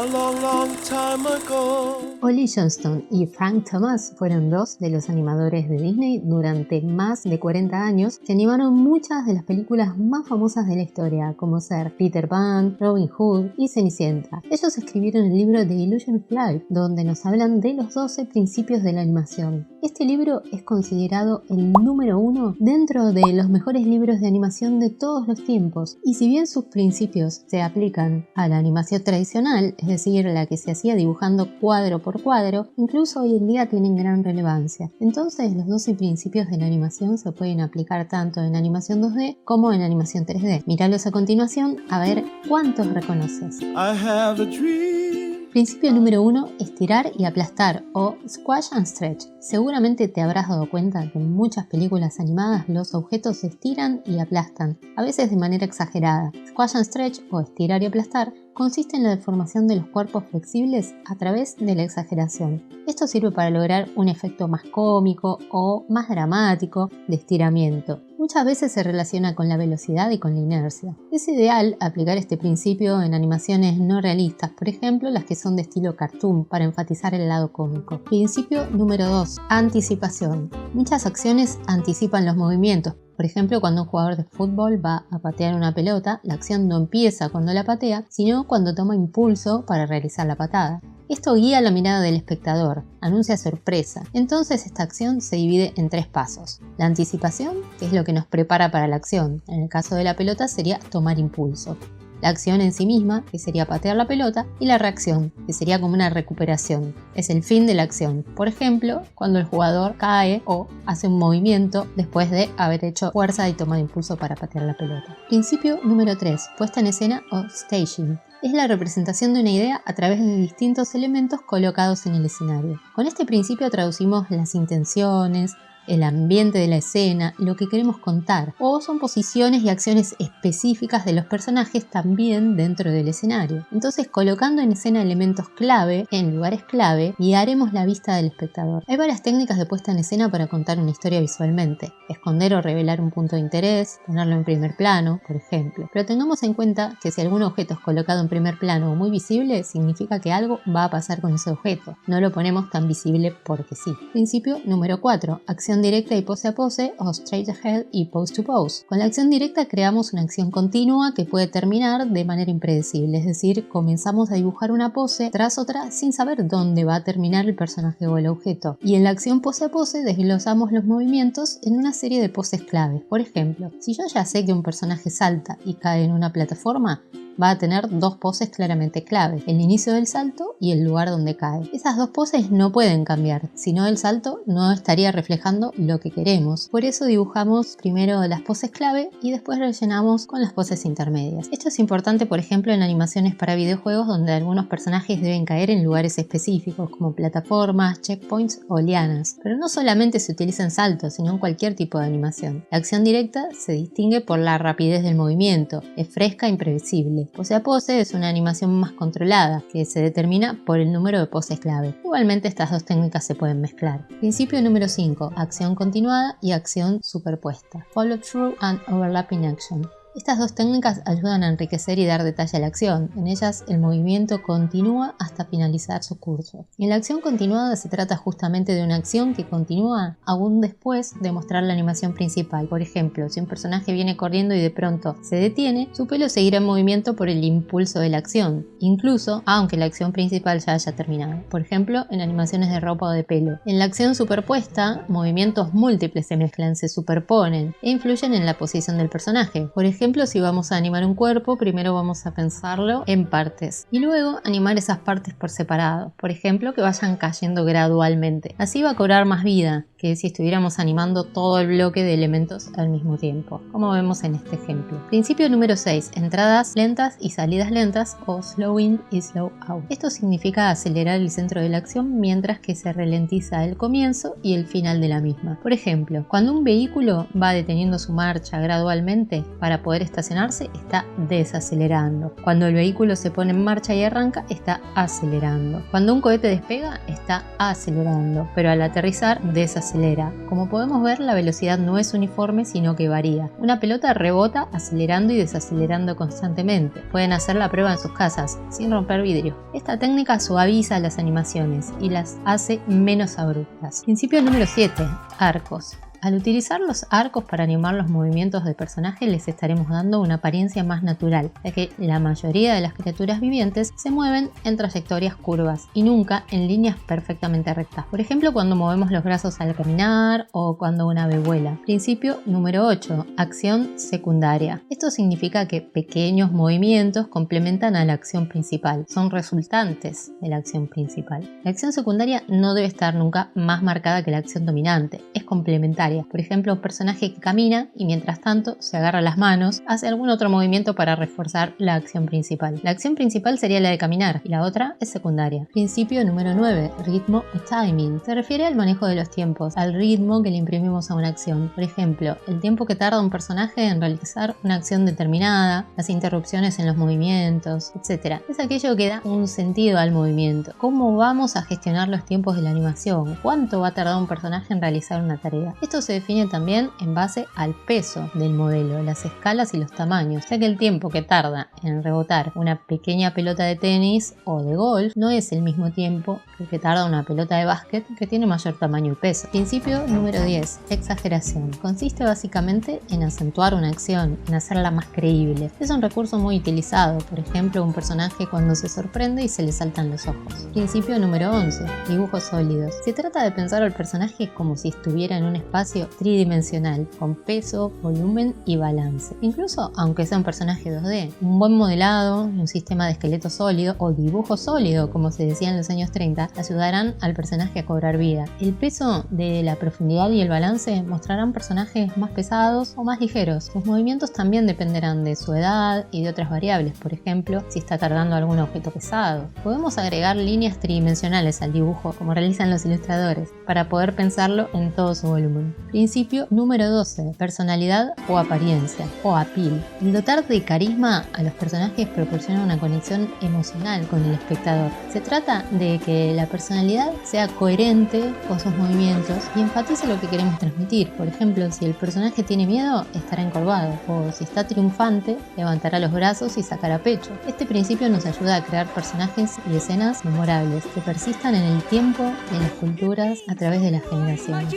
a long, long time ago. Ollie Johnston y Frank Thomas fueron dos de los animadores de Disney durante más de 40 años que animaron muchas de las películas más famosas de la historia, como ser Peter Pan, Robin Hood y Cenicienta. Ellos escribieron el libro The Illusion of Life, donde nos hablan de los 12 principios de la animación. Este libro es considerado el número 1 dentro de los mejores libros de animación de todos los tiempos, y si bien sus principios se aplican a la animación tradicional, es decir, la que se hacía dibujando cuadro por cuadro, incluso hoy en día tienen gran relevancia. Entonces, los 12 principios de la animación se pueden aplicar tanto en animación 2D como en animación 3D. Míralos a continuación a ver cuántos reconoces. I have a dream. Principio número 1, estirar y aplastar, o squash and stretch. Seguramente te habrás dado cuenta que en muchas películas animadas los objetos se estiran y aplastan, a veces de manera exagerada. Squash and stretch, o estirar y aplastar, consiste en la deformación de los cuerpos flexibles a través de la exageración. Esto sirve para lograr un efecto más cómico o más dramático de estiramiento. Muchas veces se relaciona con la velocidad y con la inercia. Es ideal aplicar este principio en animaciones no realistas, por ejemplo las que son de estilo cartoon, para enfatizar el lado cómico. Principio número 2. Anticipación. Muchas acciones anticipan los movimientos. Por ejemplo, cuando un jugador de fútbol va a patear una pelota, la acción no empieza cuando la patea, sino cuando toma impulso para realizar la patada. Esto guía la mirada del espectador, anuncia sorpresa. Entonces esta acción se divide en 3 pasos. La anticipación, que es lo que nos prepara para la acción. En el caso de la pelota sería tomar impulso. La acción en sí misma, que sería patear la pelota, y la reacción, que sería como una recuperación. Es el fin de la acción. Por ejemplo, cuando el jugador cae o hace un movimiento después de haber hecho fuerza y tomado impulso para patear la pelota. Principio número 3. Puesta en escena o staging. Es la representación de una idea a través de distintos elementos colocados en el escenario. Con este principio traducimos las intenciones, el ambiente de la escena, lo que queremos contar, o son posiciones y acciones específicas de los personajes también dentro del escenario. Entonces, colocando en escena elementos clave, en lugares clave, guiaremos la vista del espectador. Hay varias técnicas de puesta en escena para contar una historia visualmente: esconder o revelar un punto de interés, ponerlo en primer plano, por ejemplo. Pero tengamos en cuenta que si algún objeto es colocado en primer plano o muy visible, significa que algo va a pasar con ese objeto. No lo ponemos tan visible porque sí. Principio número 4. Acción directa y pose a pose, o straight ahead y pose to pose. Con la acción directa creamos una acción continua que puede terminar de manera impredecible, es decir, comenzamos a dibujar una pose tras otra sin saber dónde va a terminar el personaje o el objeto. Y en la acción pose a pose desglosamos los movimientos en una serie de poses claves. Por ejemplo, si yo ya sé que un personaje salta y cae en una plataforma, va a tener 2 poses claramente clave: el inicio del salto y el lugar donde cae. Esas 2 poses no pueden cambiar, si no el salto no estaría reflejando lo que queremos. Por eso dibujamos primero las poses clave y después rellenamos con las poses intermedias. Esto es importante, por ejemplo, en animaciones para videojuegos donde algunos personajes deben caer en lugares específicos como plataformas, checkpoints o lianas. Pero no solamente se utilizan saltos, sino en cualquier tipo de animación. La acción directa se distingue por la rapidez del movimiento, es fresca e imprevisible. Pose a pose es una animación más controlada, que se determina por el número de poses clave. Igualmente estas 2 técnicas se pueden mezclar. Principio número 5. Acción continuada y acción superpuesta. Follow through and overlapping action. Estas 2 técnicas ayudan a enriquecer y dar detalle a la acción. En ellas el movimiento continúa hasta finalizar su curso. En la acción continuada se trata justamente de una acción que continúa aún después de mostrar la animación principal. Por ejemplo, si un personaje viene corriendo y de pronto se detiene, su pelo seguirá en movimiento por el impulso de la acción, incluso aunque la acción principal ya haya terminado. Por ejemplo, en animaciones de ropa o de pelo. En la acción superpuesta, movimientos múltiples se mezclan, se superponen e influyen en la posición del personaje. Por ejemplo, si vamos a animar un cuerpo, primero vamos a pensarlo en partes y luego animar esas partes por separado. Por ejemplo, que vayan cayendo gradualmente. Así va a cobrar más vida que si estuviéramos animando todo el bloque de elementos al mismo tiempo, como vemos en este ejemplo. Principio número 6. Entradas lentas y salidas lentas, o slow in y slow out. Esto significa acelerar el centro de la acción mientras que se ralentiza el comienzo y el final de la misma. Por ejemplo, cuando un vehículo va deteniendo su marcha gradualmente para poder poder estacionarse está desacelerando. Cuando el vehículo se pone en marcha y arranca, está acelerando. Cuando un cohete despega, está acelerando, pero al aterrizar desacelera. Como podemos ver, la velocidad no es uniforme, sino que varía. Una pelota rebota acelerando y desacelerando constantemente. Pueden hacer la prueba en sus casas, sin romper vidrio. Esta técnica suaviza las animaciones y las hace menos abruptas. Principio número 7. Arcos. Al utilizar los arcos para animar los movimientos de personaje, les estaremos dando una apariencia más natural, ya que la mayoría de las criaturas vivientes se mueven en trayectorias curvas y nunca en líneas perfectamente rectas. Por ejemplo, cuando movemos los brazos al caminar o cuando un ave vuela. Principio número 8. Acción secundaria. Esto significa que pequeños movimientos complementan a la acción principal, son resultantes de la acción principal. La acción secundaria no debe estar nunca más marcada que la acción dominante, es complementaria. Por ejemplo, un personaje que camina y mientras tanto se agarra las manos, hace algún otro movimiento para reforzar la acción principal. La acción principal sería la de caminar y la otra es secundaria. Principio número 9. Ritmo o timing. Se refiere al manejo de los tiempos, al ritmo que le imprimimos a una acción. Por ejemplo, el tiempo que tarda un personaje en realizar una acción determinada, las interrupciones en los movimientos, etc. Es aquello que da un sentido al movimiento. ¿Cómo vamos a gestionar los tiempos de la animación? ¿Cuánto va a tardar un personaje en realizar una tarea? Esto se define también en base al peso del modelo, las escalas y los tamaños, ya que el tiempo que tarda en rebotar una pequeña pelota de tenis o de golf no es el mismo tiempo que tarda una pelota de básquet que tiene mayor tamaño y peso. Principio número 10. Exageración. Consiste básicamente en acentuar una acción, en hacerla más creíble. Es un recurso muy utilizado, por ejemplo, un personaje cuando se sorprende y se le saltan los ojos. Principio número 11. Dibujos sólidos. Se trata de pensar al personaje como si estuviera en un espacio tridimensional, con peso, volumen y balance. Incluso aunque sea un personaje 2D, un buen modelado, un sistema de esqueleto sólido o dibujo sólido, como se decía en los años 30, ayudarán al personaje a cobrar vida. El peso de la profundidad y el balance mostrarán personajes más pesados o más ligeros. Sus movimientos también dependerán de su edad y de otras variables, por ejemplo, si está cargando algún objeto pesado. Podemos agregar líneas tridimensionales al dibujo, como realizan los ilustradores, para poder pensarlo en todo su volumen. Principio número 12. Personalidad o apariencia, o appeal. El dotar de carisma a los personajes proporciona una conexión emocional con el espectador. Se trata de que la personalidad sea coherente con sus movimientos y enfatice lo que queremos transmitir. Por ejemplo, si el personaje tiene miedo, estará encorvado, o si está triunfante, levantará los brazos y sacará pecho. Este principio nos ayuda a crear personajes y escenas memorables que persistan en el tiempo y en las culturas a través de las generaciones.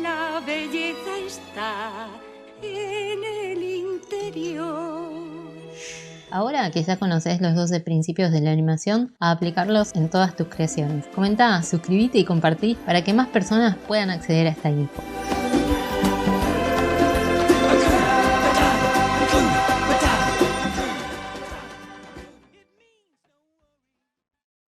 La belleza está en el interior. Ahora que ya conoces los 12 principios de la animación, a aplicarlos en todas tus creaciones. Comenta, suscríbete y compartí para que más personas puedan acceder a esta info.